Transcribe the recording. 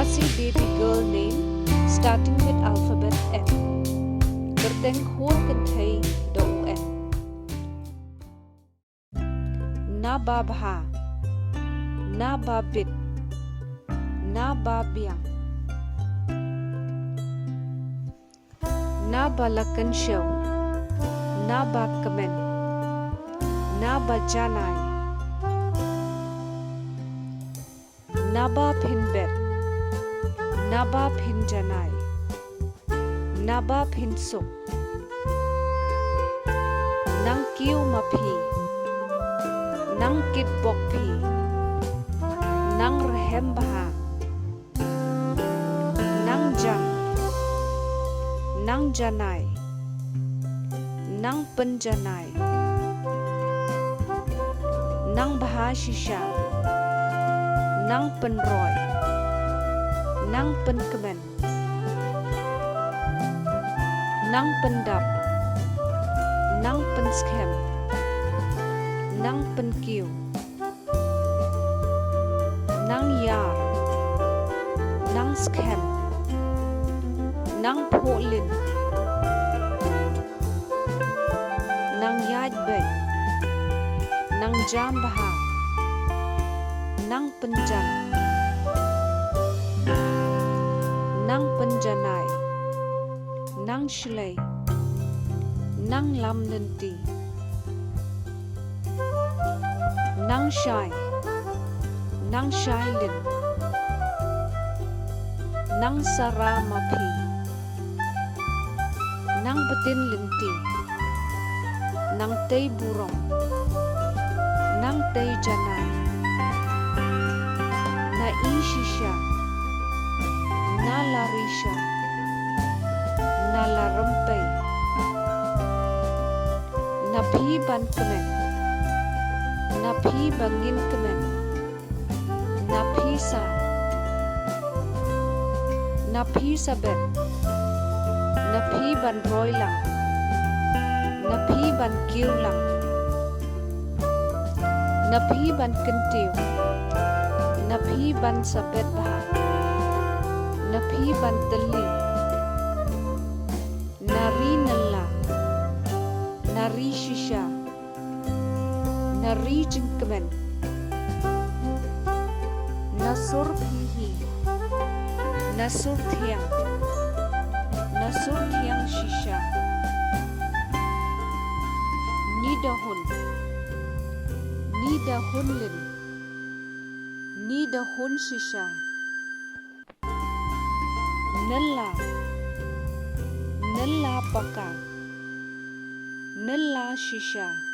Khasi baby girl name starting with alphabet N. Kyrteng whole Kynthei UN. Na ba bha, na ba bit, na ba biang, na ba lakan show, na ba kamen, na ba janai, na ba phin bet, na ba phin janai, na ba phin suk, nang kiu ma phi, nang kit bok phi, nang rehem baha, nang jan, nang janai, nang pen janai, nang baha shisha, nang pen roy, nang pen kemen, nang pen dap, nang pen skem, nang pen kiu, nang yar, nang skem, nang po lin, nang yad bay, nang jam baha, nang penjan, nang penjanai, nang shlei, nang lam lenti, nang shai, nang shai lin, nang sara mapi, nang betin lenti, nang tei burong, nang tei janai, na ishisha, na larisha, na larempei, na phi ban kemen, na phi bangin kemen, na phi sa, na phi sabet, na phi ban roy lang, na phi ban kiu lang, na phi ban kentiu, na phi ban sabet baha, na phi ban teli, nari nalla, nari shisha, nari jengkemen, nasur pihi, nasur tiang shisha, nidahun lin, nidahun shisha, nalla paka, nalla shisha.